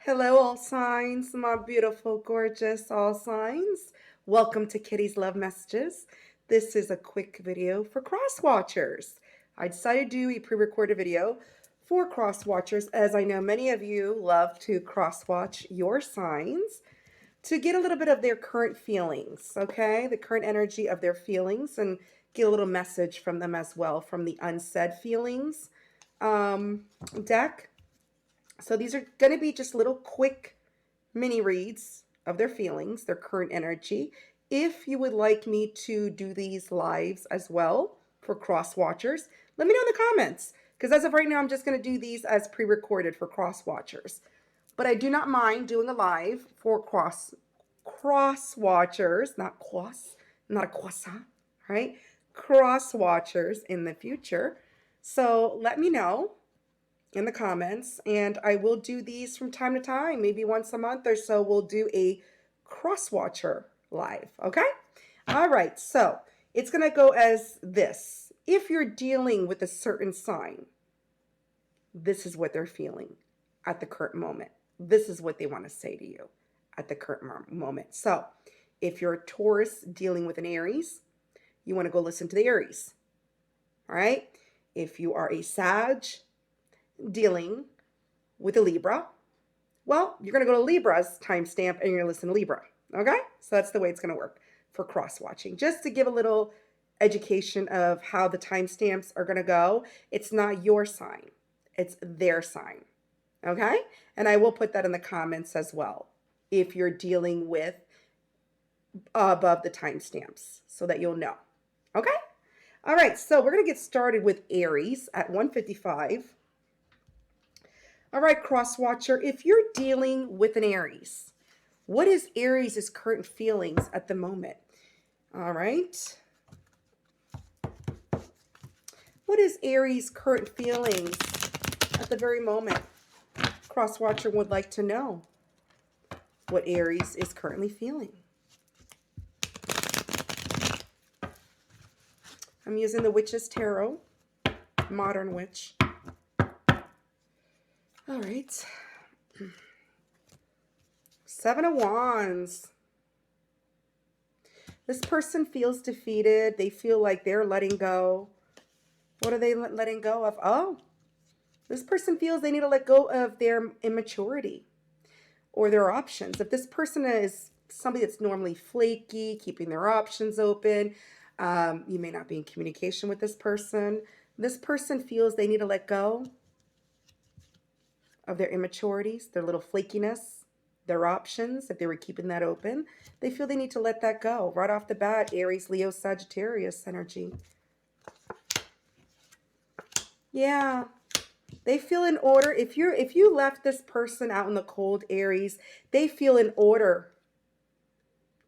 Hello, all signs, my beautiful, gorgeous all signs. Welcome to Kitty's Love Messages. This is a quick video for cross watchers. I decided to do a pre-recorded video for cross watchers as I know many of you love to cross watch your signs to get a little bit of their current feelings, okay? The current energy of their feelings and get a little message from them as well from the unsaid feelings deck. So these are going to be just little quick mini reads of their feelings, their current energy. If you would like me to do these lives as well for cross watchers, let me know in the comments. Because as of right now, I'm just going to do these as pre-recorded for cross watchers. But I do not mind doing a live for cross watchers, not a croissant, right? Cross watchers in the future. So let me know in the comments, and I will do these from time to time, maybe once a month or so. We'll do a cross watcher live. Okay, all right, so it's gonna go as this. If you're dealing with a certain sign, this is what they're feeling at the current moment. This is what they want to say to you at the current moment. So if you're a Taurus dealing with an Aries, you want to go listen to the Aries. All right, if you are a Sag dealing with a Libra, well, you're going to go to Libra's timestamp and you're going to listen to Libra. Okay? So that's the way it's going to work for cross watching. Just to give a little education of how the timestamps are going to go. It's not your sign, it's their sign. Okay? And I will put that in the comments as well if you're dealing with above the timestamps so that you'll know. Okay? All right, so we're going to get started with Aries at 155. All right, cross watcher, if you're dealing with an Aries, what is Aries' current feelings at the moment? All right. What is Aries' current feelings at the very moment? Cross watcher would like to know what Aries is currently feeling. I'm using the Witch's Tarot, Modern Witch. All right. Seven of Wands. This person feels defeated. They feel like they're letting go. What are they letting go of? Oh, this person feels they need to let go of their immaturity or their options. If this person is somebody that's normally flaky, keeping their options open, you may not be in communication with this person. This person feels they need to let go of their immaturities, their little flakiness, their options. If they were keeping that open, they feel they need to let that go. Right off the bat, Aries, Leo, Sagittarius energy. Yeah. They feel in order. If you left this person out in the cold, Aries, they feel in order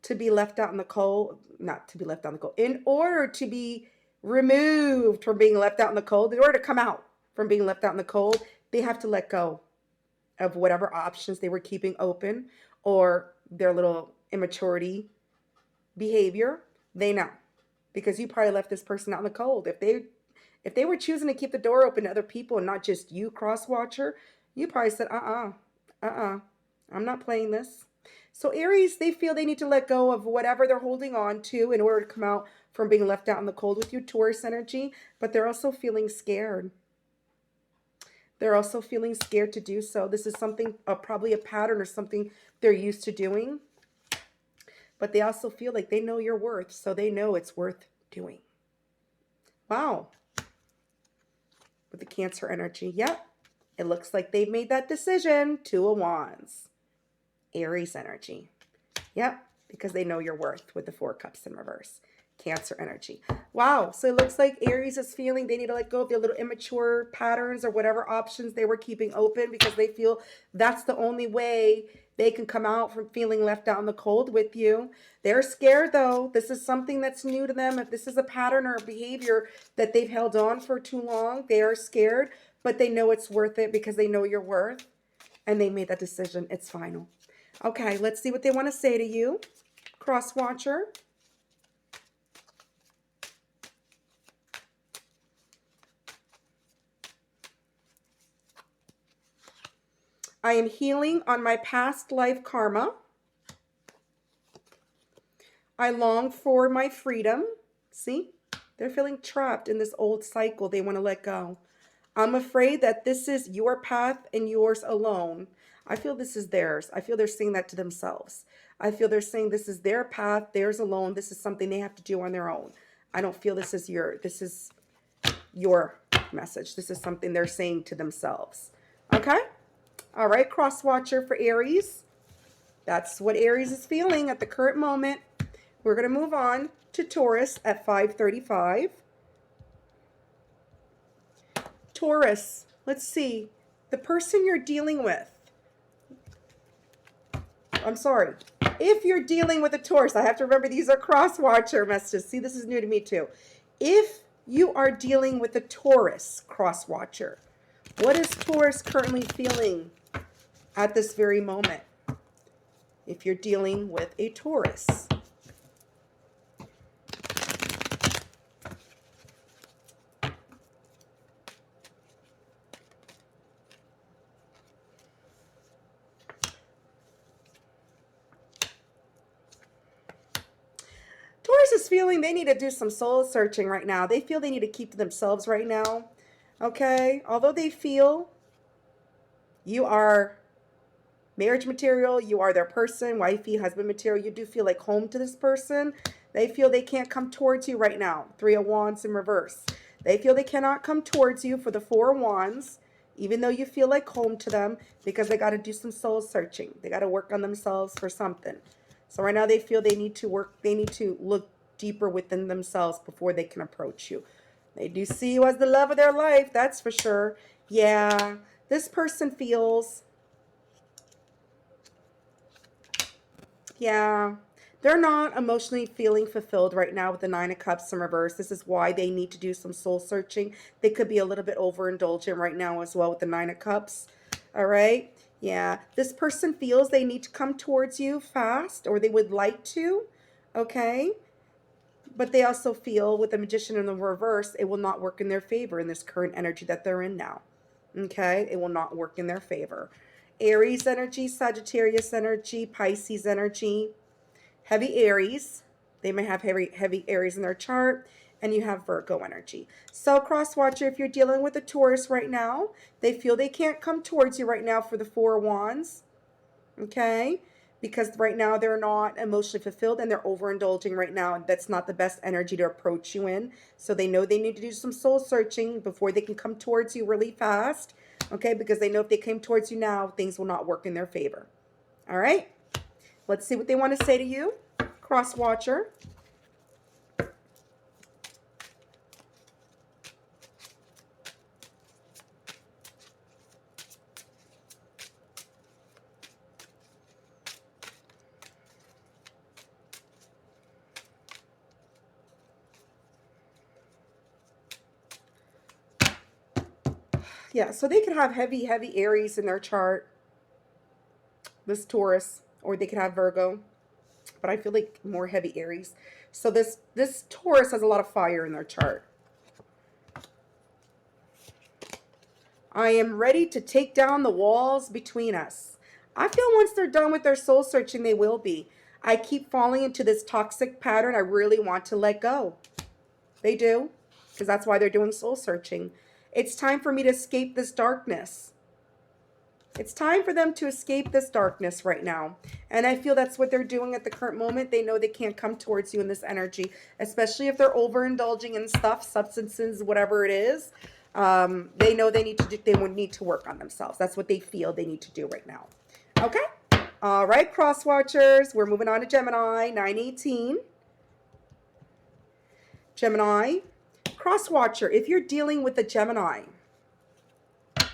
to be left out in the cold, not to be left out in the cold, in order to be removed from being left out in the cold, in order to come out from being left out in the cold, they have to let go of whatever options they were keeping open or their little immaturity behavior. They know because you probably left this person out in the cold. If they were choosing to keep the door open to other people and not just you, cross watcher, you probably said, I'm not playing this. So Aries, they feel they need to let go of whatever they're holding on to in order to come out from being left out in the cold with your Taurus energy, but they're also feeling scared. They're also feeling scared to do so. This is something, probably a pattern or something they're used to doing, but they also feel like they know your worth, so they know it's worth doing. Wow. With the Cancer energy. Yep. It looks like they've made that decision. Two of Wands. Aries energy. Yep. Because they know your worth with the Four Cups in reverse. Cancer energy. Wow. So it looks like Aries is feeling they need to let go of their little immature patterns or whatever options they were keeping open because they feel that's the only way they can come out from feeling left out in the cold with you. They're scared though. This is something that's new to them. If this is a pattern or a behavior that they've held on for too long, they are scared, but they know it's worth it because they know your worth and they made that decision. It's final. Okay, let's see what they want to say to you. Cross watcher. I am healing on my past life karma. I long for my freedom. See, they're feeling trapped in this old cycle. They want to let go. I'm afraid that this is your path and yours alone. I feel this is theirs. I feel they're saying that to themselves. I feel they're saying this is their path, theirs alone. This is something they have to do on their own. I don't feel this is your message. This is something they're saying to themselves. Okay? All right, cross watcher for Aries. That's what Aries is feeling at the current moment. We're going to move on to Taurus at 5:35. Taurus, let's see. The person you're dealing with. I'm sorry. If you're dealing with a Taurus, I have to remember these are cross watcher messages. See, this is new to me too. If you are dealing with a Taurus cross watcher, what is Taurus currently feeling at this very moment? If you're dealing with a Taurus. Taurus is feeling they need to do some soul searching right now. They feel they need to keep to themselves right now. Okay? Although they feel you are marriage material, you are their person, wifey, husband material, you do feel like home to this person. They feel they can't come towards you right now. 3 of Wands in reverse. They feel they cannot come towards you for the 4 of Wands, even though you feel like home to them, because they got to do some soul searching. They got to work on themselves for something. So right now they feel they need to work, they need to look deeper within themselves before they can approach you. They do see you as the love of their life, that's for sure. Yeah, this person feels, yeah, they're not emotionally feeling fulfilled right now with the 9 of Cups in reverse. This is why they need to do some soul searching. They could be a little bit overindulgent right now as well with the 9 of Cups. All right. Yeah, this person feels they need to come towards you fast, or they would like to, okay? But they also feel with the Magician in the reverse, it will not work in their favor in this current energy that they're in now, okay? It will not work in their favor. Aries energy, Sagittarius energy, Pisces energy, heavy Aries. They may have heavy Aries in their chart. And you have Virgo energy. So cross watcher, if you're dealing with a Taurus right now, they feel they can't come towards you right now for the 4 of Wands. Okay? Because right now they're not emotionally fulfilled and they're overindulging right now. And that's not the best energy to approach you in. So they know they need to do some soul searching before they can come towards you really fast. Okay? Because they know if they came towards you now, things will not work in their favor. All right? Let's see what they want to say to you. Cross watcher. Yeah, so they could have heavy Aries in their chart, this Taurus, or they could have Virgo, but I feel like more heavy Aries. So this Taurus has a lot of fire in their chart. I am ready to take down the walls between us. I feel once they're done with their soul searching, they will be. I keep falling into this toxic pattern. I really want to let go. They do, because that's why they're doing soul searching. It's time for me to escape this darkness. It's time for them to escape this darkness right now. And I feel that's what they're doing at the current moment. They know they can't come towards you in this energy, especially if they're overindulging in stuff, substances, whatever it is. They know they would need to work on themselves. That's what they feel they need to do right now. Okay? All right, cross watchers. We're moving on to Gemini, 918. Gemini, cross watcher. If you're dealing with a Gemini,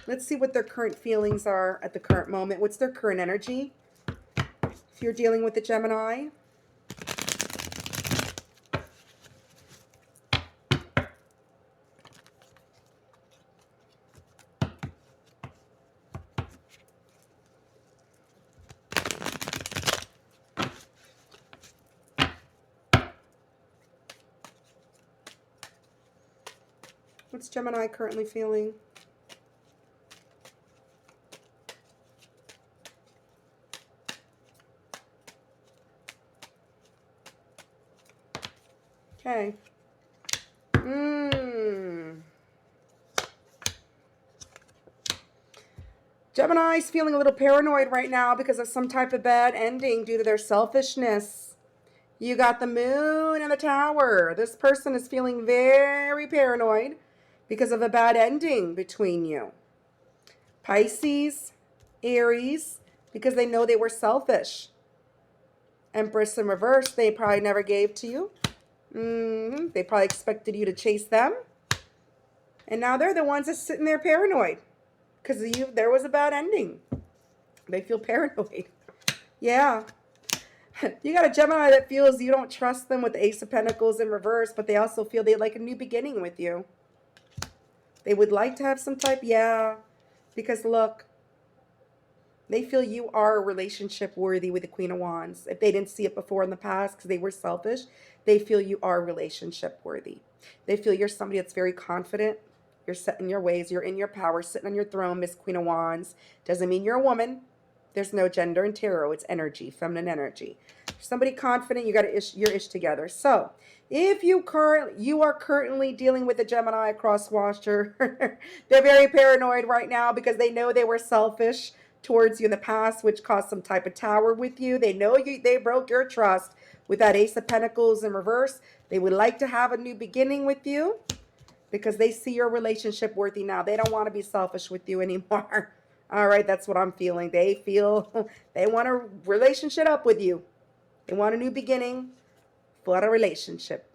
let's see what their current feelings are at the current moment. What's their current energy? If you're dealing with a Gemini. What's Gemini currently feeling? Okay. Gemini's feeling a little paranoid right now because of some type of bad ending due to their selfishness. You got the moon and the tower. This person is feeling very paranoid because of a bad ending between you. Pisces, Aries, because they know they were selfish. Empress in reverse, they probably never gave to you. They probably expected you to chase them. And now they're the ones that's sitting there paranoid because there was a bad ending. They feel paranoid. Yeah. You got a Gemini that feels you don't trust them with the Ace of Pentacles in reverse, but they also feel they'd like a new beginning with you. They would like to have some type, yeah. Because look, they feel you are relationship worthy with the Queen of Wands. If they didn't see it before in the past because they were selfish, they feel you are relationship worthy. They feel you're somebody that's very confident. You're set in your ways. You're in your power, sitting on your throne, Miss Queen of Wands. Doesn't mean you're a woman. There's no gender in tarot. It's energy, feminine energy. Somebody confident, you got your ish together. So, if you are currently dealing with a Gemini cross watcher, they're very paranoid right now because they know they were selfish towards you in the past, which caused some type of tower with you. They know they broke your trust with that Ace of Pentacles in reverse. They would like to have a new beginning with you because they see your relationship worthy now. They don't want to be selfish with you anymore. All right, that's what I'm feeling. They feel they want a relationship up with you. They want a new beginning for a relationship.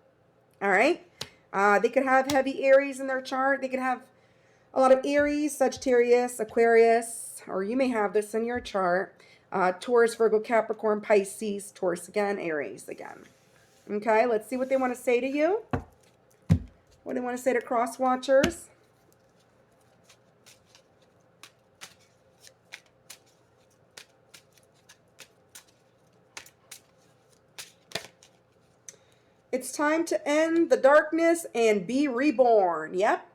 All right. They could have heavy Aries in their chart. They could have a lot of Aries, Sagittarius, Aquarius, or you may have this in your chart. Taurus, Virgo, Capricorn, Pisces, Taurus again, Aries again. Okay, let's see what they want to say to you. What do they want to say to cross watchers? It's time to end the darkness and be reborn. Yep.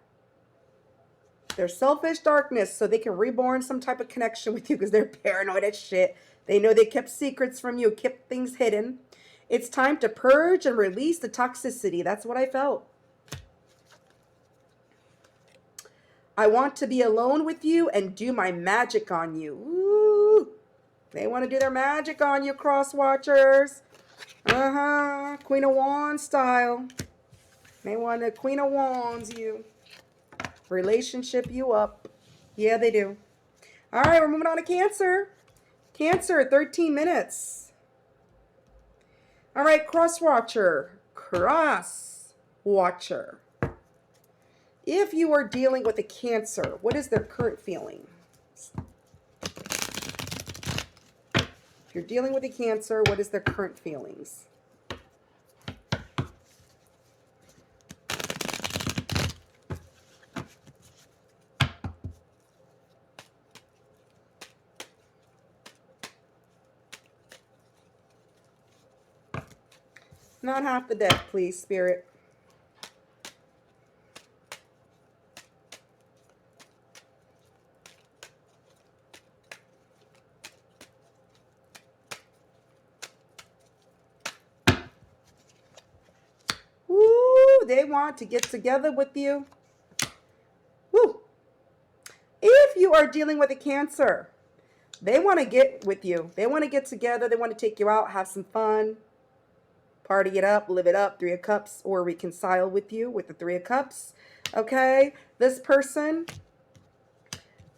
They're selfish darkness, so they can reborn some type of connection with you because they're paranoid as shit. They know they kept secrets from you, kept things hidden. It's time to purge and release the toxicity. That's what I felt. I want to be alone with you and do my magic on you. Ooh. They want to do their magic on you, cross watchers. Queen of Wands style. They want to Queen of Wands you. Relationship you up. Yeah, they do. All right, we're moving on to Cancer. Cancer, 13 minutes. All right, cross watcher. Cross watcher. If you are dealing with a Cancer, what is their current feeling? If you're dealing with a Cancer, what is their current feelings? Not half the deck, please, Spirit. Woo, they want to get together with you. Woo. If you are dealing with a Cancer, they want to get with you. They want to get together. They want to take you out, have some fun, party it up, live it up, Three of Cups, or reconcile with you with the Three of Cups. Okay? This person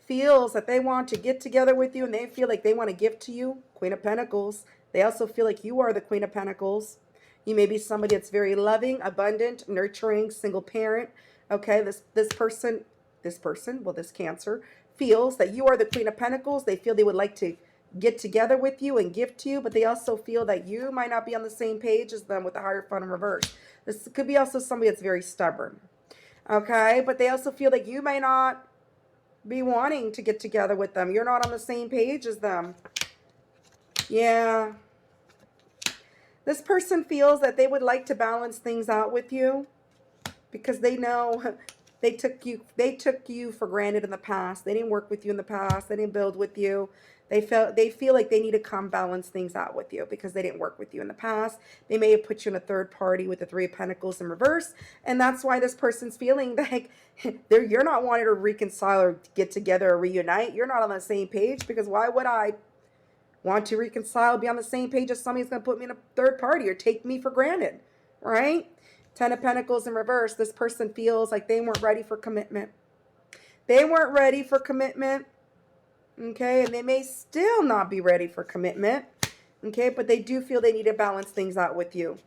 feels that they want to get together with you and they feel like they want to give to you, Queen of Pentacles. They also feel like you are the Queen of Pentacles. You may be somebody that's very loving, abundant, nurturing, single parent. Okay? This Cancer feels that you are the Queen of Pentacles. They feel they would like to get together with you and give to you, but they also feel that you might not be on the same page as them with the Hierophant in reverse. This could be also somebody that's very stubborn. Okay? But they also feel that you may not be wanting to get together with them. You're not on the same page as them. Yeah. This person feels that they would like to balance things out with you because they know they took you for granted in the past. They didn't work with you in the past. They didn't build with you. They feel like they need to come balance things out with you because they didn't work with you in the past. They may have put you in a third party with the Three of Pentacles in reverse, and that's why this person's feeling like you're not wanting to reconcile or get together or reunite. You're not on the same page, because why would I want to reconcile, be on the same page as somebody's going to put me in a third party or take me for granted, right? Ten of Pentacles in reverse. This person feels like they weren't ready for commitment. They weren't ready for commitment. Okay, and they may still not be ready for commitment, okay, but they do feel they need to balance things out with you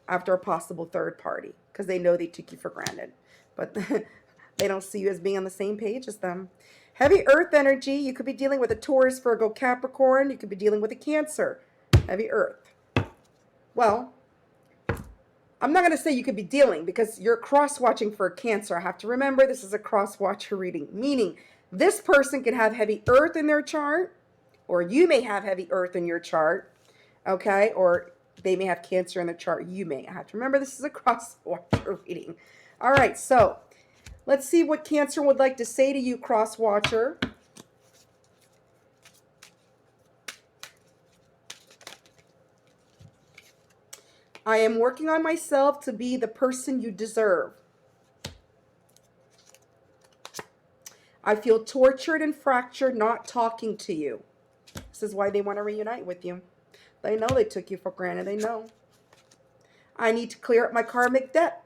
after a possible third party because they know they took you for granted, but they don't see you as being on the same page as them. Heavy earth energy. You could be dealing with a Taurus, Virgo, Capricorn. You could be dealing with a Cancer. Heavy earth. Well, I'm not going to say you could be dealing, because you're cross-watching for a Cancer. I have to remember this is a cross-watcher reading, meaning this person could have heavy earth in their chart, or you may have heavy earth in your chart, okay? Or they may have Cancer in their chart. You may have to remember this is a cross-watcher reading. All right, so let's see what Cancer would like to say to you, cross-watcher. I am working on myself to be the person you deserve. I feel tortured and fractured not talking to you. This is why they want to reunite with you. They know they took you for granted. They know. I need to clear up my karmic debt.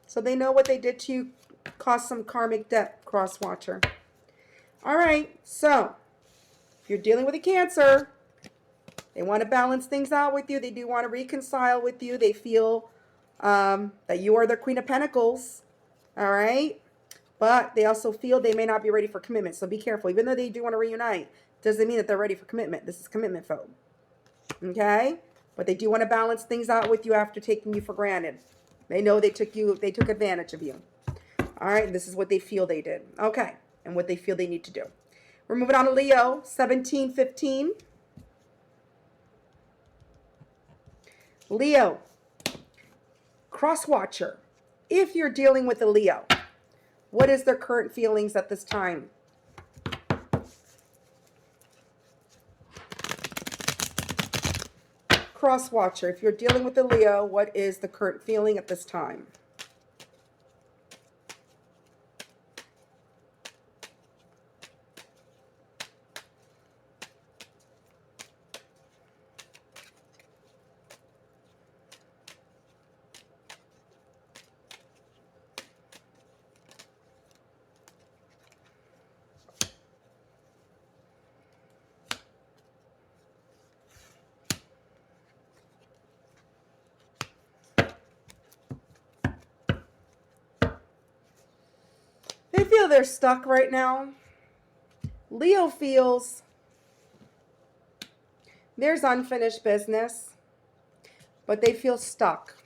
So they know what they did to you caused some karmic debt, cross-watcher. All right, so if you're dealing with a Cancer, they want to balance things out with you. They do want to reconcile with you. They feel that you are the Queen of Pentacles. All right. But they also feel they may not be ready for commitment. So be careful. Even though they do want to reunite, doesn't mean that they're ready for commitment. This is commitment phobe. Okay? But they do want to balance things out with you after taking you for granted. They know they took advantage of you. All right? This is what they feel they did. Okay. And what they feel they need to do. We're moving on to Leo, 1715. Leo, cross-watcher. If you're dealing with a Leo, what is their current feelings at this time? Cross-watcher, if you're dealing with a Leo, what is the current feeling at this time? They feel they're stuck right now. Leo feels there's unfinished business, but they feel stuck.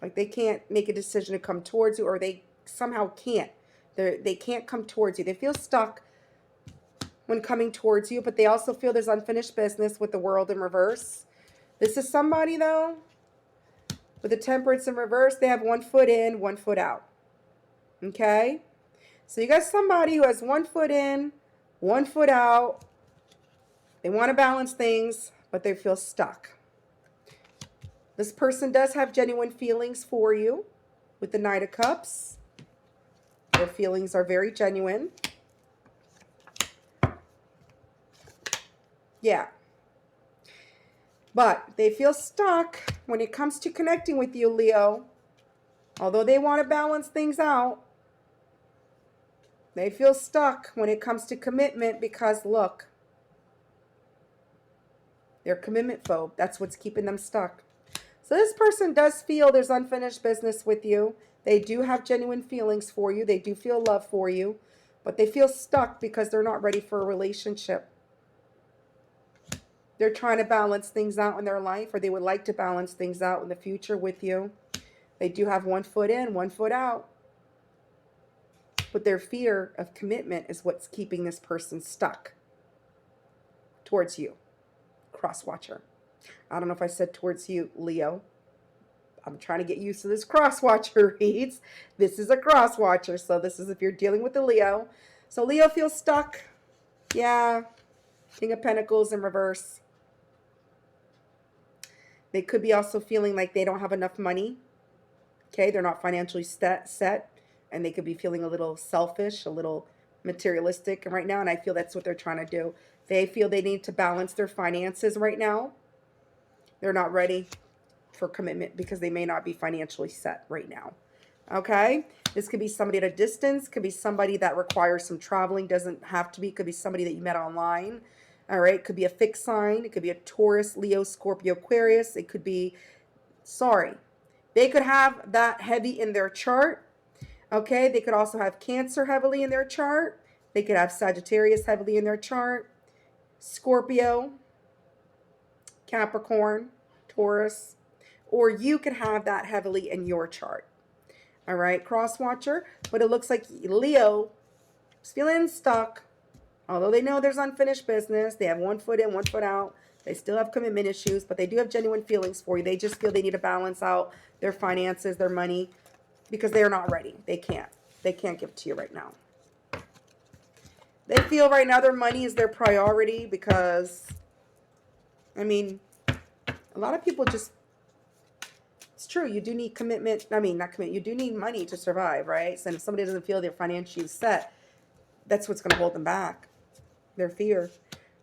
Like they can't make a decision to come towards you, or they somehow can't. They can't come towards you. They feel stuck when coming towards you, but they also feel there's unfinished business with the World in reverse. This is somebody, though, with the Temperance in reverse. They have 1 foot in, 1 foot out. Okay? So you got somebody who has 1 foot in, 1 foot out. They want to balance things, but they feel stuck. This person does have genuine feelings for you with the Knight of Cups. Their feelings are very genuine. Yeah. But they feel stuck when it comes to connecting with you, Leo. Although they want to balance things out, they feel stuck when it comes to commitment because, look, they're commitment phobe. That's what's keeping them stuck. So this person does feel there's unfinished business with you. They do have genuine feelings for you. They do feel love for you. But they feel stuck because they're not ready for a relationship. They're trying to balance things out in their life, or they would like to balance things out in the future with you. They do have 1 foot in, 1 foot out. But their fear of commitment is what's keeping this person stuck towards you, cross-watcher. I don't know if I said towards you, Leo. I'm trying to get used to this cross-watcher reads. This is a cross-watcher, so this is if you're dealing with a Leo. So Leo feels stuck. Yeah, King of Pentacles in reverse. They could be also feeling like they don't have enough money. Okay, they're not financially set, and they could be feeling a little selfish, a little materialistic right now, and I feel that's what they're trying to do. They feel they need to balance their finances right now. They're not ready for commitment because they may not be financially set right now. Okay, this could be somebody at a distance, could be somebody that requires some traveling, doesn't have to be, could be somebody that you met online. All right, could be a fixed sign, it could be a Taurus, Leo, Scorpio, Aquarius, it could be, sorry, they could have that heavy in their chart. Okay, they could also have Cancer heavily in their chart. They could have Sagittarius heavily in their chart. Scorpio, Capricorn, Taurus, or you could have that heavily in your chart. All right, cross watcher, but it looks like Leo is feeling stuck. Although they know there's unfinished business, they have one foot in, one foot out. They still have commitment issues, but they do have genuine feelings for you. They just feel they need to balance out their finances, their money, because they're not ready. They can't. They can't give it to you right now. They feel right now their money is their priority because, I mean, a lot of people just, it's true, you do need commitment. I mean, not commitment, you do need money to survive, right? So if somebody doesn't feel they're financially set, that's what's going to hold them back. Their fear.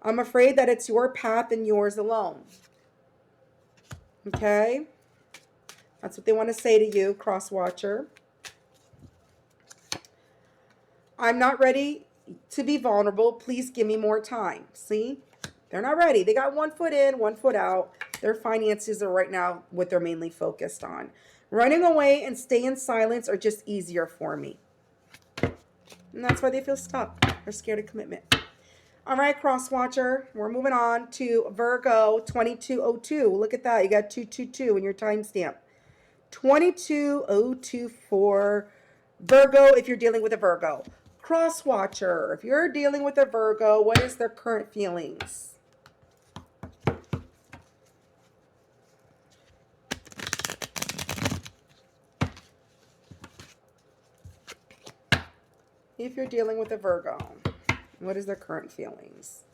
I'm afraid that it's your path and yours alone. Okay? That's what they want to say to you, cross watcher. I'm not ready to be vulnerable. Please give me more time. See? They're not ready. They got one foot in, one foot out. Their finances are right now what they're mainly focused on. Running away and stay in silence are just easier for me. And that's why they feel stuck. They're scared of commitment. All right, cross watcher. We're moving on to Virgo 2202. Look at that. You got 222 in your timestamp. 22024. Virgo, if you're dealing with a Virgo. Cross watcher, if you're dealing with a Virgo, what is their current feelings? If you're dealing with a Virgo, what is their current feelings?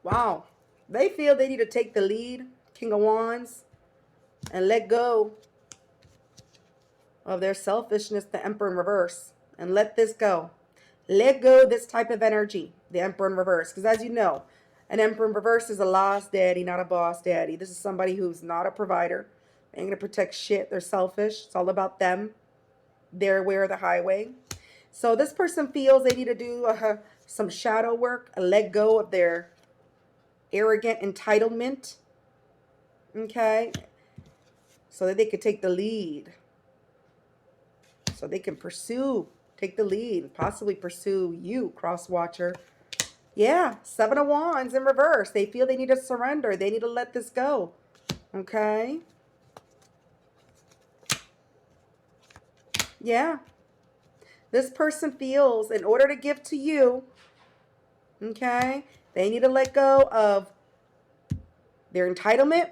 Wow. They feel they need to take the lead, King of Wands, and let go of their selfishness, the Emperor in reverse, and let this go. Let go of this type of energy, the Emperor in reverse. Because as you know, an Emperor in reverse is a lost daddy, not a boss daddy. This is somebody who's not a provider. They ain't going to protect shit. They're selfish. It's all about them. They're aware of the highway. So this person feels they need to do some shadow work, let go of their arrogant entitlement. Okay? So that they could take the lead. So they can take the lead, possibly pursue you, cross watcher. Yeah, 7 of Wands in reverse. They feel they need to surrender. They need to let this go. Okay? Yeah. This person feels in order to give to you, okay, they need to let go of their entitlement,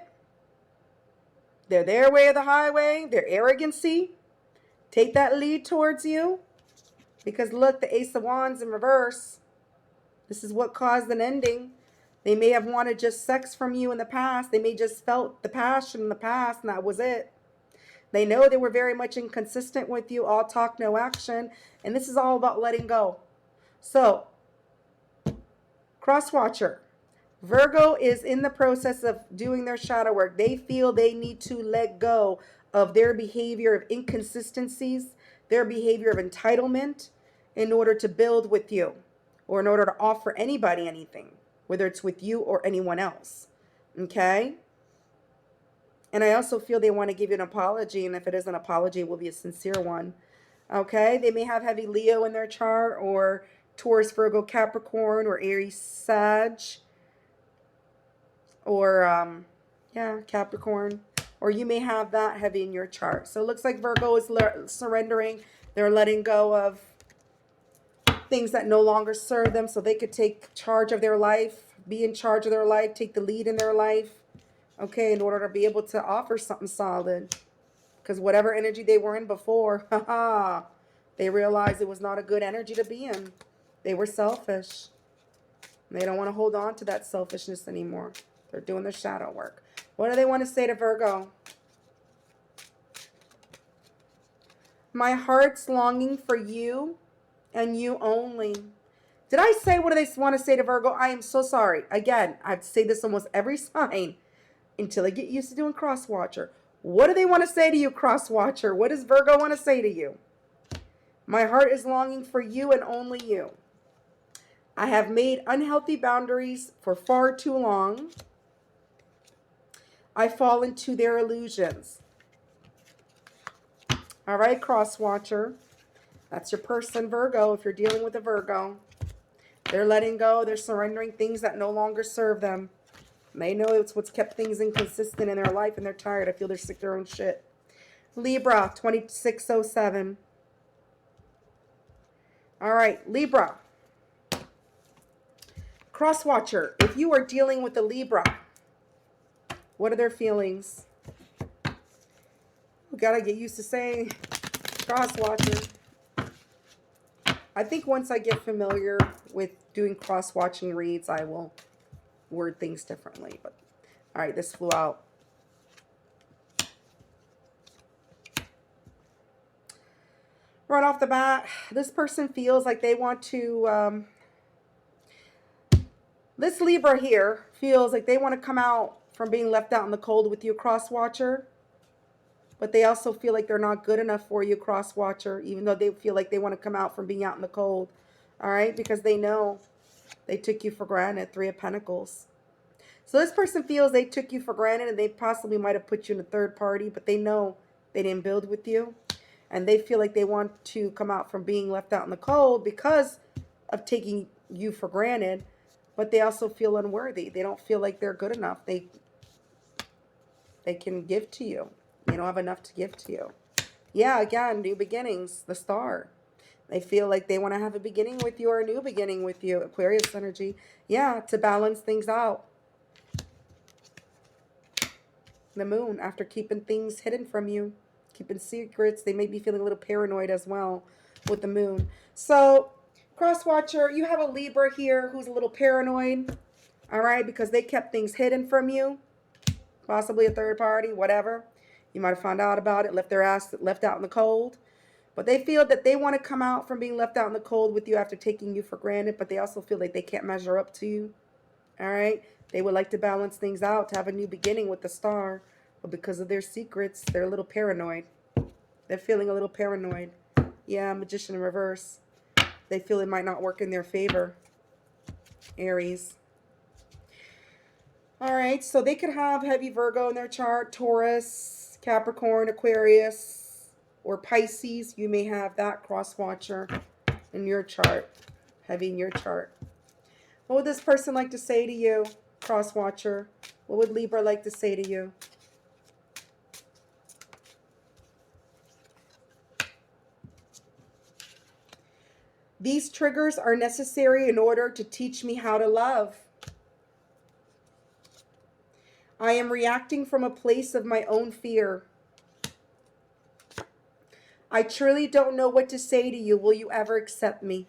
their way or the highway, their arrogancy. Take that lead towards you. Because look, the Ace of Wands in reverse. This is what caused an ending. They may have wanted just sex from you in the past. They may just felt the passion in the past, and that was it. They know they were very much inconsistent with you, all talk, no action. And this is all about letting go. So, cross watcher. Virgo is in the process of doing their shadow work. They feel they need to let go of their behavior of inconsistencies, their behavior of entitlement in order to build with you or in order to offer anybody anything, whether it's with you or anyone else. Okay? And I also feel they want to give you an apology, and if it is an apology, it will be a sincere one. Okay? They may have heavy Leo in their chart, or Taurus, Virgo, Capricorn, or Aries, Sag, or Capricorn. Or you may have that heavy in your chart. So it looks like Virgo is surrendering. They're letting go of things that no longer serve them so they could take charge of their life, be in charge of their life, take the lead in their life, okay, in order to be able to offer something solid. Because whatever energy they were in before, they realized it was not a good energy to be in. They were selfish. They don't want to hold on to that selfishness anymore. They're doing their shadow work. What do they want to say to Virgo? My heart's longing for you and you only. Did I say what do they want to say to Virgo? I am so sorry. Again, I have to say this almost every sign until I get used to doing cross watcher. What do they want to say to you, cross watcher? What does Virgo want to say to you? My heart is longing for you and only you. I have made unhealthy boundaries for far too long. I fall into their illusions. All right, cross watcher. That's your person, Virgo, if you're dealing with a Virgo. They're letting go. They're surrendering things that no longer serve them. They know it's what's kept things inconsistent in their life, and they're tired. I feel they're sick of their own shit. Libra, 2607. All right, Libra. Cross watcher, if you are dealing with a Libra, what are their feelings? We gotta get used to saying cross watcher. I think once I get familiar with doing cross watching reads, I will word things differently. But all right, this flew out. Right off the bat, this person feels like they want to, this Libra here feels like they want to come out from being left out in the cold with you, cross watcher. But they also feel like they're not good enough for you, cross watcher, even though they feel like they want to come out from being out in the cold. All right, because they know they took you for granted, Three of Pentacles. So this person feels they took you for granted and they possibly might have put you in a third party, but they know they didn't build with you. And they feel like they want to come out from being left out in the cold because of taking you for granted. But they also feel unworthy. They don't feel like they're good enough. They can give to you. You don't have enough to give to you. Yeah, again, new beginnings, the star. They feel like they want to have a beginning with you or a new beginning with you. Aquarius energy. Yeah, to balance things out. The moon, after keeping things hidden from you, keeping secrets, they may be feeling a little paranoid as well with the moon. So, cross watcher, you have a Libra here who's a little paranoid, all right, because they kept things hidden from you, possibly a third party, whatever. You might have found out about it, left their ass left out in the cold. But they feel that they want to come out from being left out in the cold with you after taking you for granted, but they also feel like they can't measure up to you, all right? They would like to balance things out, to have a new beginning with the star. But because of their secrets, they're a little paranoid. They're feeling a little paranoid. Yeah, Magician in reverse. They feel it might not work in their favor. Aries. All right, so they could have heavy Virgo in their chart. Taurus, Capricorn, Aquarius, or Pisces. You may have that cross watcher in your chart. Heavy in your chart. What would this person like to say to you, cross watcher? What would Libra like to say to you? These triggers are necessary in order to teach me how to love. I am reacting from a place of my own fear. I truly don't know what to say to you. Will you ever accept me?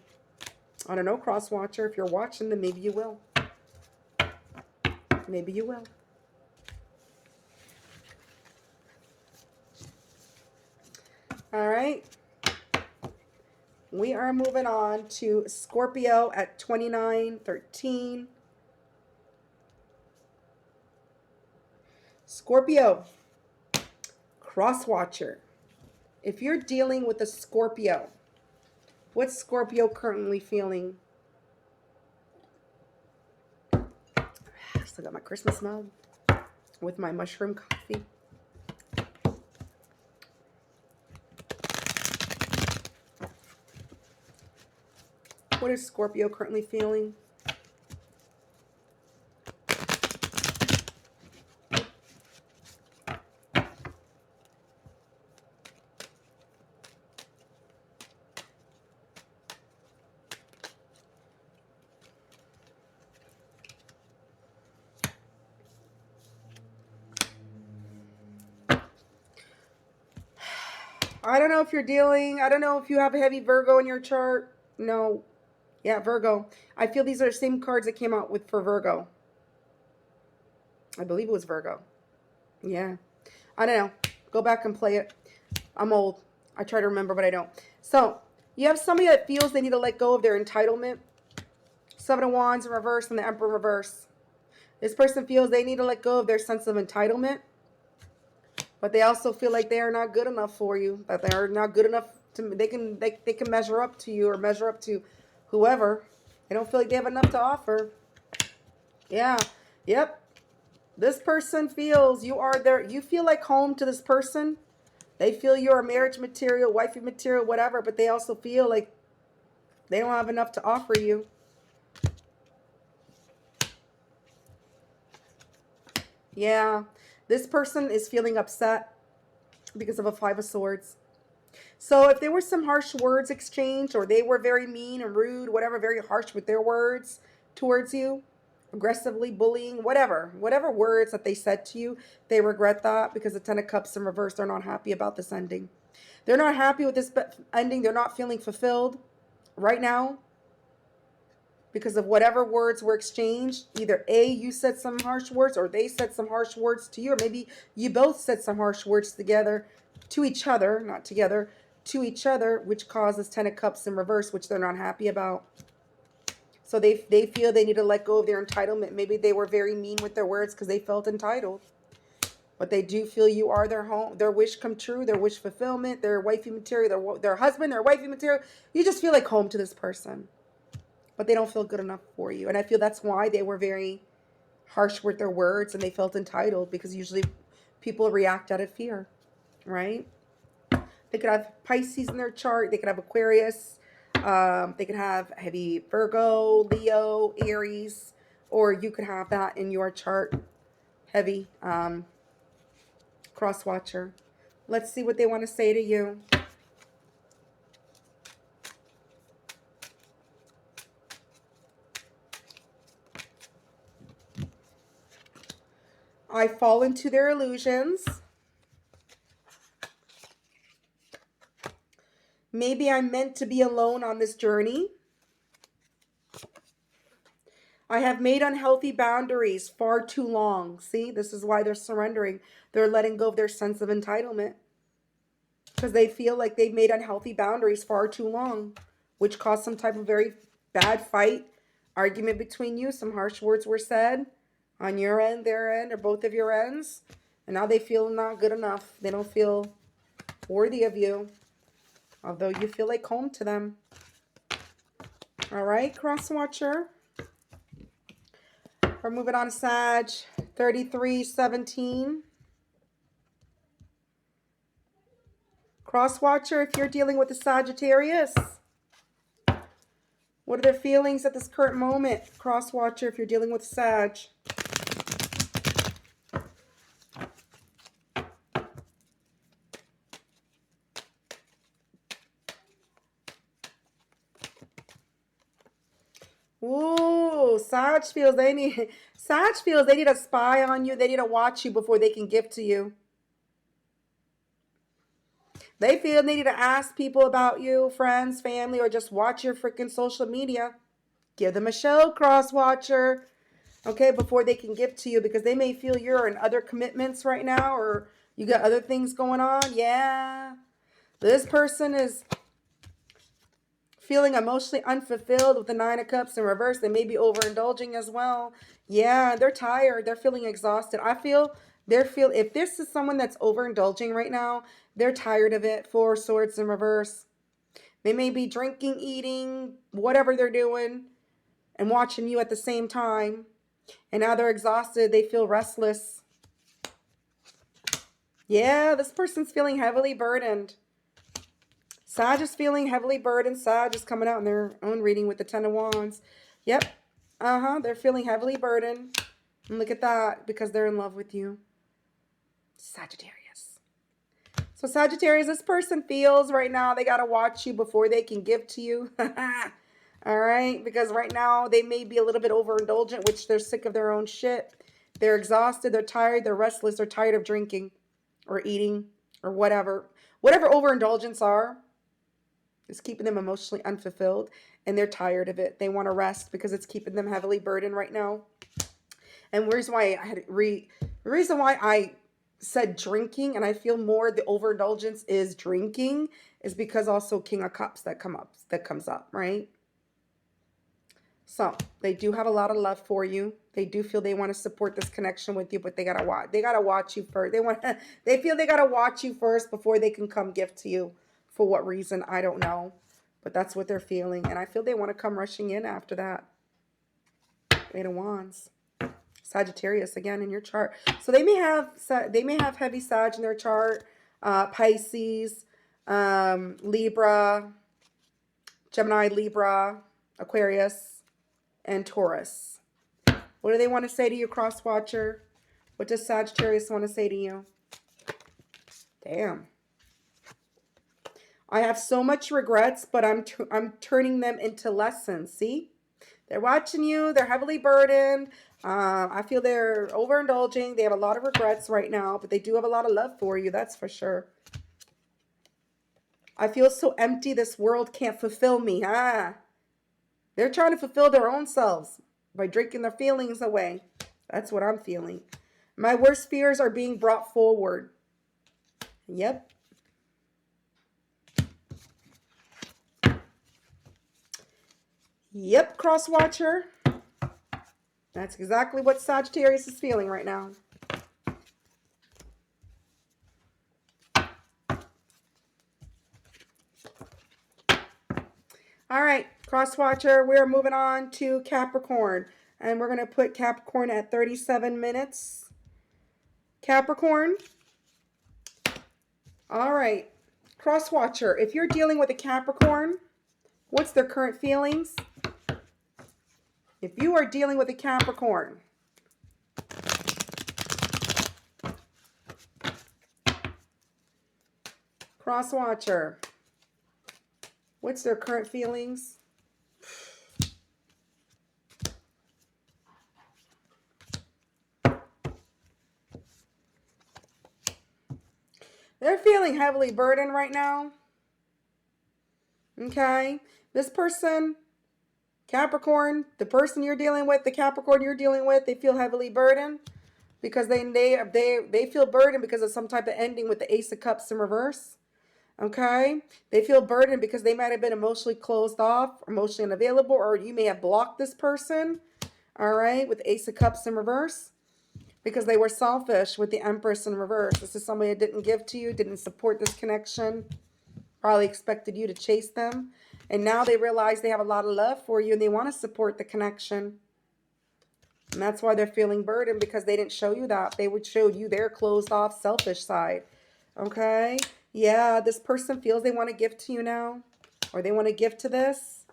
I don't know, cross watcher. If you're watching, then maybe you will. Maybe you will. All right. We are moving on to Scorpio at 2913. Scorpio, cross watcher. If you're dealing with a Scorpio, what's Scorpio currently feeling? Still got my Christmas mug with my mushroom coffee. What is Scorpio currently feeling? I don't know if you're dealing, I don't know if you have a heavy Virgo in your chart. No. Yeah, Virgo. I feel these are the same cards that came out with for Virgo. I believe it was Virgo. Yeah. I don't know. Go back and play it. I'm old. I try to remember, but I don't. So, you have somebody that feels they need to let go of their entitlement. Seven of Wands in reverse and the Emperor in reverse. This person feels they need to let go of their sense of entitlement. But they also feel like they are not good enough for you. That they are not good enough to, they can measure up to you or measure up to whoever. They don't feel like they have enough to offer. Yeah. Yep. This person feels you are there. You feel like home to this person. They feel you're a marriage material, wifey material, whatever. But they also feel like they don't have enough to offer you. Yeah. This person is feeling upset because of a Five of Swords. So if there were some harsh words exchanged, or they were very mean and rude, whatever, very harsh with their words towards you, aggressively bullying, whatever words that they said to you, they regret that because the Ten of Cups in reverse, they're not happy about this ending. They're not happy with this ending. They're not feeling fulfilled right now because of whatever words were exchanged. Either A, you said some harsh words, or they said some harsh words to you, or maybe you both said some harsh words together to each other, not together, to each other, which causes Ten of Cups in reverse, which they're not happy about. So they feel they need to let go of their entitlement. Maybe they were very mean with their words because they felt entitled. But they do feel you are their home, their wish come true, their wish fulfillment, their wifey material, their husband, their wifey material. You just feel like home to this person. But they don't feel good enough for you. And I feel that's why they were very harsh with their words and they felt entitled, because usually people react out of fear, right? They could have Pisces in their chart. They could have Aquarius. They could have heavy Virgo, Leo, Aries, or you could have that in your chart, heavy cross watcher. Let's see what they want to say to you. I fall into their illusions. Maybe I'm meant to be alone on this journey. I have made unhealthy boundaries far too long. See, this is why they're surrendering. They're letting go of their sense of entitlement because they feel like they've made unhealthy boundaries far too long, which caused some type of very bad fight, argument between you. Some harsh words were said on your end, their end, or both of your ends. And now they feel not good enough. They don't feel worthy of you, although you feel like home to them. All right, cross watcher. We're moving on to Sag, 3317. Cross watcher, if you're dealing with a Sagittarius, what are their feelings at this current moment? Cross watcher, if you're dealing with Sag. Ooh, Sag feels they need a spy on you. They need to watch you before they can give to you. They feel they need to ask people about you, friends, family, or just watch your freaking social media. Give them a show, cross watcher, okay, before they can give to you, because they may feel you're in other commitments right now, or you got other things going on. Yeah, this person is feeling emotionally unfulfilled with the Nine of Cups in reverse. They may be overindulging as well. Yeah, they're tired. They're feeling exhausted. I feel if this is someone that's overindulging right now, they're tired of it. Four of Swords in reverse. They may be drinking, eating, whatever they're doing, and watching you at the same time. And now they're exhausted. They feel restless. Yeah, this person's feeling heavily burdened. Sag is feeling heavily burdened. Sag is coming out in their own reading with the Ten of Wands. Yep. They're feeling heavily burdened. And look at that, because they're in love with you. Sagittarius. So Sagittarius, this person feels right now they got to watch you before they can give to you. All right? Because right now they may be a little bit overindulgent, which they're sick of their own shit. They're exhausted. They're tired. They're restless. They're tired of drinking or eating or whatever. whatever overindulgence are, is keeping them emotionally unfulfilled, and they're tired of it. They want to rest because it's keeping them heavily burdened right now. And the reason why I said drinking, and I feel more the overindulgence is drinking, is because also King of Cups that comes up, right? So they do have a lot of love for you. They do feel they want to support this connection with you, but they gotta watch. They gotta watch you first. They feel they gotta watch you first before they can come gift to you. For what reason, I don't know, but that's what they're feeling, and I feel they want to come rushing in after that. Eight of Wands, Sagittarius again in your chart. So they may have heavy Sag in their chart. Pisces, Libra, Gemini, Libra, Aquarius, and Taurus. What do they want to say to you, cross watcher? What does Sagittarius want to say to you? Damn. I have so much regrets, but I'm turning them into lessons. See? They're watching you. They're heavily burdened. I feel they're overindulging. They have a lot of regrets right now, but they do have a lot of love for you. That's for sure. I feel so empty. This world can't fulfill me. They're trying to fulfill their own selves by drinking their feelings away. That's what I'm feeling. My worst fears are being brought forward. Yep. Yep, cross watcher. That's exactly what Sagittarius is feeling right now. All right, cross watcher, we're moving on to Capricorn. And we're going to put Capricorn at 37 minutes. Capricorn. All right, cross watcher, if you're dealing with a Capricorn, what's their current feelings? If you are dealing with a Capricorn, cross watcher, what's their current feelings? They're feeling heavily burdened right now. Okay, this person, Capricorn, the person you're dealing with, the Capricorn you're dealing with, they feel heavily burdened because they feel burdened because of some type of ending with the Ace of Cups in reverse. Okay, they feel burdened because they might have been emotionally closed off, emotionally unavailable, or you may have blocked this person. All right, with the Ace of Cups in reverse, because they were selfish with the Empress in reverse. This is somebody that didn't give to you, didn't support this connection, probably expected you to chase them. And now they realize they have a lot of love for you and they want to support the connection. And that's why they're feeling burdened, because they didn't show you that. They would show you their closed off, selfish side. Okay? Yeah, this person feels they want to give to you now, or they want to give to this.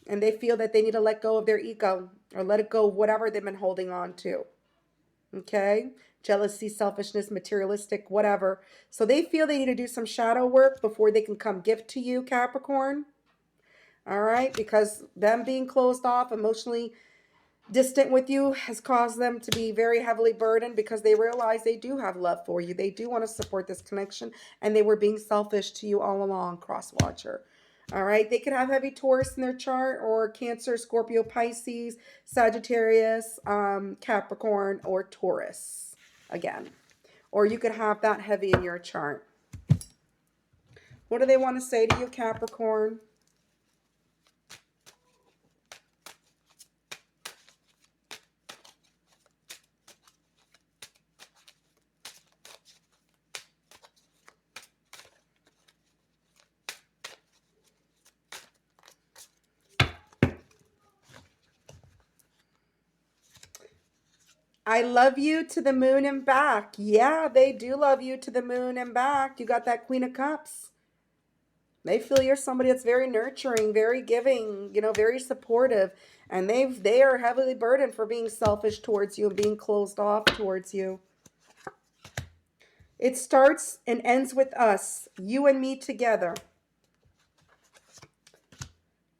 And they feel that they need to let go of their ego, or let it go of whatever they've been holding on to. Okay? Jealousy, selfishness, materialistic, whatever. So they feel they need to do some shadow work before they can come give to you, Capricorn. All right? Because them being closed off, emotionally distant with you, has caused them to be very heavily burdened, because they realize they do have love for you. They do want to support this connection, and they were being selfish to you all along, cross watcher. All right, they could have heavy Taurus in their chart, or Cancer, Scorpio, Pisces, Sagittarius, Capricorn, or Taurus again. Or you could have that heavy in your chart. What do they want to say to you, Capricorn? I love you to the moon and back. Yeah, they do love you to the moon and back. You got that Queen of Cups. They feel you're somebody that's very nurturing, very giving, you know, very supportive. And they are heavily burdened for being selfish towards you and being closed off towards you. It starts and ends with us, you and me together.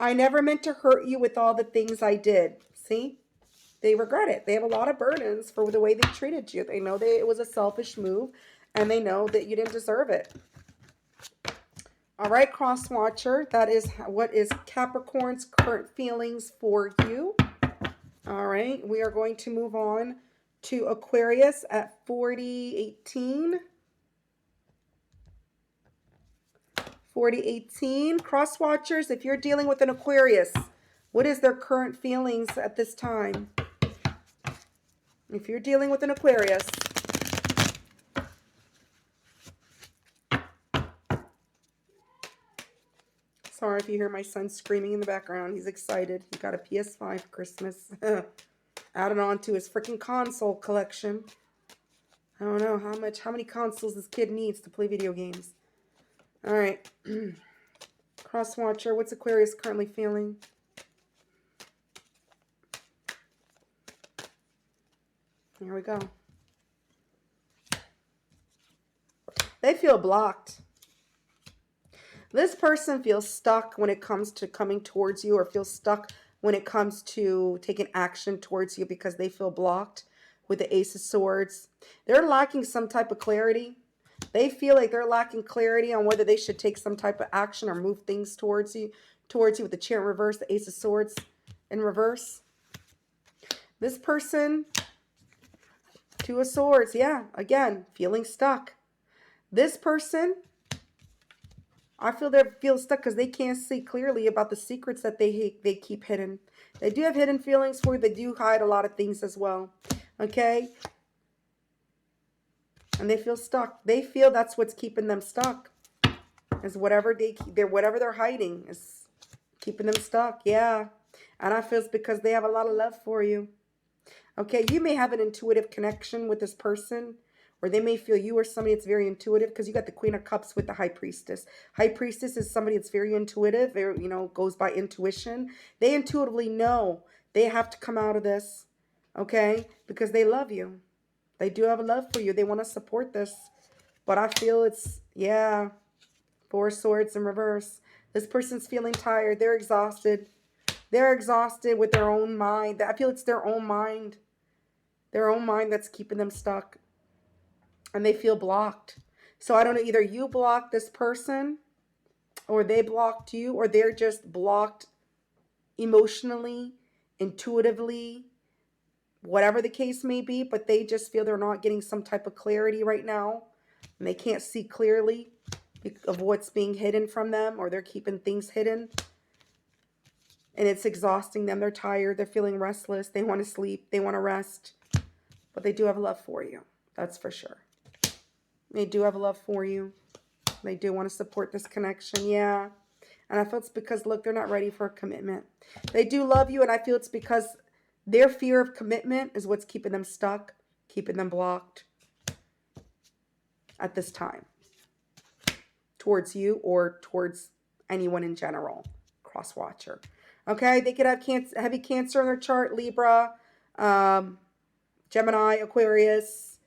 I never meant to hurt you with all the things I did. See? They regret it. They have a lot of burdens for the way they treated you. They know it was a selfish move, and they know that you didn't deserve it. All right, cross watcher, that is what is Capricorn's current feelings for you. All right, we are going to move on to Aquarius at 4018. 4018. Cross watchers, if you're dealing with an Aquarius, what is their current feelings at this time? If you're dealing with an Aquarius. Sorry if you hear my son screaming in the background. He's excited. He got a PS5 for Christmas. Added on to his freaking console collection. I don't know how many consoles this kid needs to play video games. All right. Cross watcher, what's Aquarius currently feeling? Here we go. They feel blocked. This person feels stuck when it comes to coming towards you, or feels stuck when it comes to taking action towards you because they feel blocked with the Ace of Swords. They're lacking some type of clarity. They feel like they're lacking clarity on whether they should take some type of action or move things towards you with the Chair in reverse, the Ace of Swords in reverse. This person, Two of Swords, yeah, again, feeling stuck. This person, I feel they feel stuck because they can't see clearly about the secrets that they keep hidden. They do have hidden feelings for you. They do hide a lot of things as well. Okay? And they feel stuck. They feel that's what's keeping them stuck. Is whatever they're hiding is keeping them stuck. Yeah. And I feel it's because they have a lot of love for you. Okay, you may have an intuitive connection with this person, or they may feel you are somebody that's very intuitive, because you got the Queen of Cups with the High Priestess. High Priestess is somebody that's very intuitive, very, goes by intuition. They intuitively know they have to come out of this, okay, because they love you. They do have a love for you. They want to support this. But I feel it's, yeah, Four of Swords in reverse. This person's feeling tired. They're exhausted. They're exhausted with their own mind. I feel it's their own mind. Their own mind that's keeping them stuck. And they feel blocked. So I don't know, either you blocked this person, or they blocked you, or they're just blocked emotionally, intuitively, whatever the case may be, but they just feel they're not getting some type of clarity right now. And they can't see clearly of what's being hidden from them, or they're keeping things hidden. And it's exhausting them. They're tired. They're feeling restless. They want to sleep. They want to rest. But they do have love for you. That's for sure. They do have love for you. They do want to support this connection. Yeah. And I feel it's because, look, they're not ready for a commitment. They do love you, and I feel it's because their fear of commitment is what's keeping them stuck, keeping them blocked at this time. Towards you or towards anyone in general. Cross watcher. Okay, they could have heavy Cancer in their chart, Libra, Gemini, Aquarius,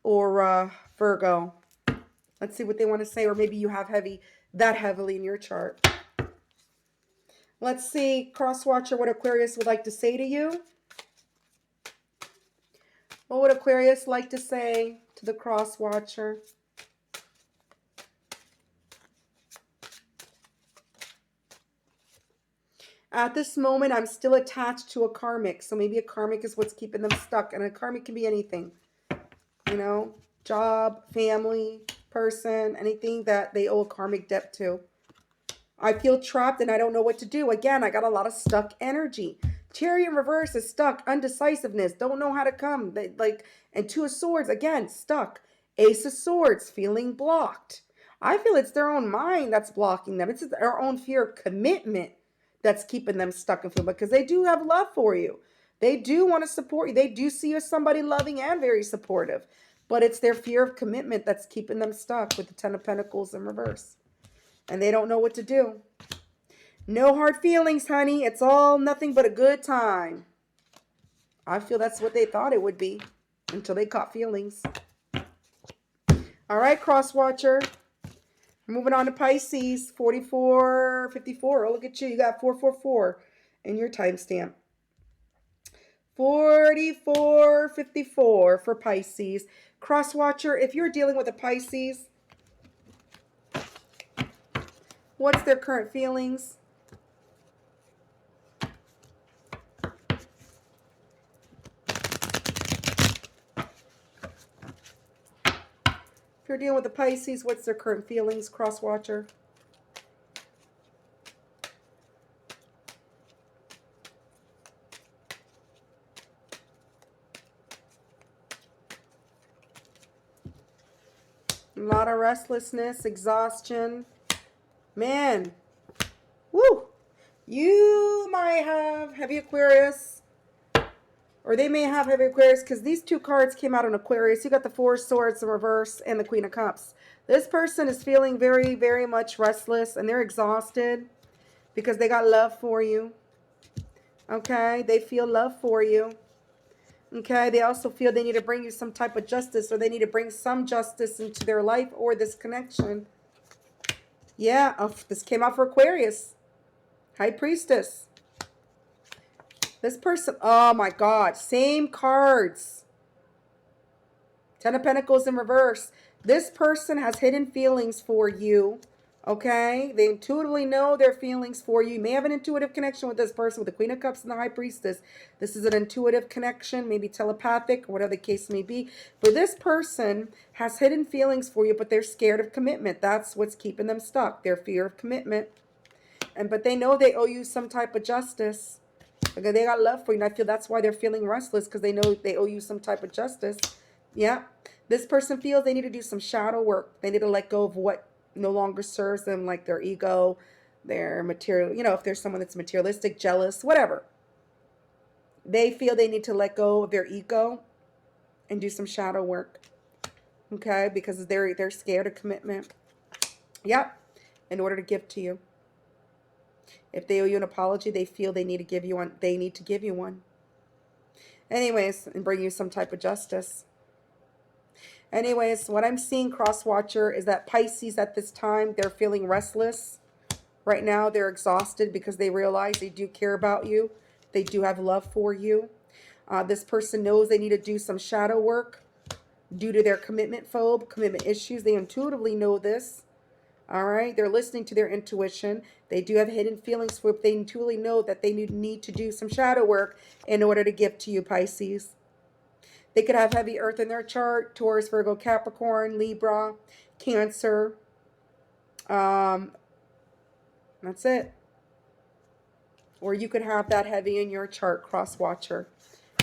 or Virgo. Let's see what they want to say, or maybe you have that heavily in your chart. Let's see, cross watcher, what Aquarius would like to say to you. What would Aquarius like to say to the cross watcher? At this moment, I'm still attached to a karmic. So maybe a karmic is what's keeping them stuck. And a karmic can be anything. Job, family, person, anything that they owe a karmic debt to. I feel trapped and I don't know what to do. Again, I got a lot of stuck energy. Chariot in reverse is stuck. Undecisiveness. Don't know how to come. And Two of Swords, again, stuck. Ace of Swords, feeling blocked. I feel it's their own mind that's blocking them. It's their own fear of commitment that's keeping them stuck and feel, because they do have love for you. They do want to support you. They do see you as somebody loving and very supportive. But it's their fear of commitment that's keeping them stuck with the Ten of Pentacles in reverse. And they don't know what to do. No hard feelings, honey. It's all nothing but a good time. I feel that's what they thought it would be until they caught feelings. All right, cross watcher. Moving on to Pisces, 4454. Oh, look at you. You got 444 in your timestamp. 4454 for Pisces. Cross watcher, if you're dealing with a Pisces, What's their current feelings? If you're dealing with the Pisces, what's their current feelings, cross watcher? A lot of restlessness, exhaustion. Man, woo! You might have heavy Aquarius, or they may have heavy Aquarius, because these two cards came out on Aquarius. You got the Four of Swords in reverse and the Queen of Cups. This person is feeling very, very much restless, and they're exhausted because they got love for you. Okay? They feel love for you. Okay? They also feel they need to bring you some type of justice, or they need to bring some justice into their life or this connection. Yeah, this came out for Aquarius. High Priestess. This person, oh my God, same cards. Ten of Pentacles in reverse. This person has hidden feelings for you, okay? They intuitively know their feelings for you. You may have an intuitive connection with this person, with the Queen of Cups and the High Priestess. This is an intuitive connection, maybe telepathic, whatever the case may be. But this person has hidden feelings for you, but they're scared of commitment. That's what's keeping them stuck, their fear of commitment. But they know they owe you some type of justice. Okay, they got love for you, and I feel that's why they're feeling restless, because they know they owe you some type of justice. Yeah. This person feels they need to do some shadow work. They need to let go of what no longer serves them, like their ego, their material, you know, if there's someone that's materialistic, jealous, whatever. They feel they need to let go of their ego and do some shadow work. Okay, because they're scared of commitment. Yep. In order to give to you. If they owe you an apology, they feel they need to give you one. They need to give you one. Anyways, and bring you some type of justice. Anyways, what I'm seeing, cross watcher, is that Pisces at this time, they're feeling restless. Right now, they're exhausted because they realize they do care about you. They do have love for you. This person knows they need to do some shadow work due to their commitment phobe, commitment issues. They intuitively know this. All right, they're listening to their intuition. They do have hidden feelings for it. They intuitively know that they need to do some shadow work in order to give to you, Pisces. They could have heavy earth in their chart: Taurus, Virgo, Capricorn, Libra, Cancer. That's it. Or you could have that heavy in your chart, cross watcher.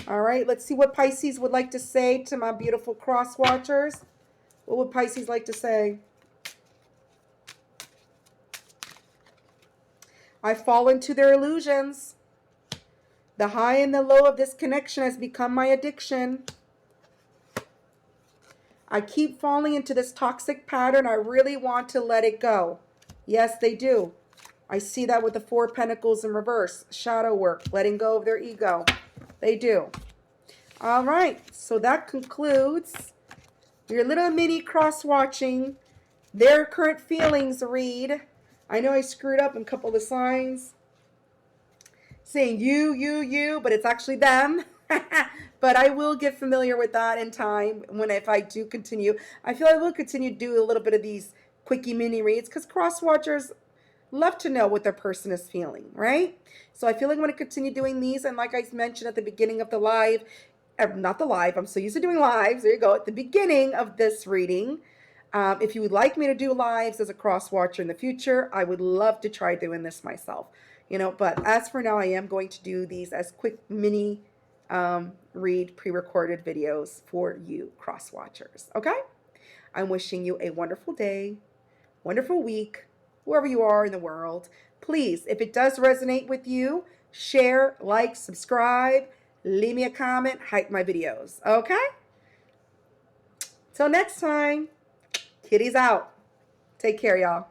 All right, let's see what Pisces would like to say to my beautiful cross watchers. What would Pisces like to say? I fall into their illusions. The high and the low of this connection has become my addiction. I keep falling into this toxic pattern. I really want to let it go. Yes, they do. I see that with the Four of Pentacles in reverse. Shadow work, letting go of their ego. They do. All right, so that concludes your little mini cross-watching, their current feelings read. I know I screwed up in a couple of the signs, saying you, but it's actually them. But I will get familiar with that in time if I do continue. I feel I will continue to do a little bit of these quickie mini reads, because cross watchers love to know what their person is feeling, right? So I feel like I'm going to continue doing these. And like I mentioned at the beginning of the live, not the live, I'm so used to doing lives. There you go. At the beginning of this reading, if you would like me to do lives as a cross watcher in the future, I would love to try doing this myself. You know, but as for now, I am going to do these as quick mini read pre-recorded videos for you cross watchers. Okay? I'm wishing you a wonderful day, wonderful week, wherever you are in the world. Please, if it does resonate with you, share, like, subscribe, leave me a comment, hype my videos. Okay? Till next time. Kitty's out. Take care, y'all.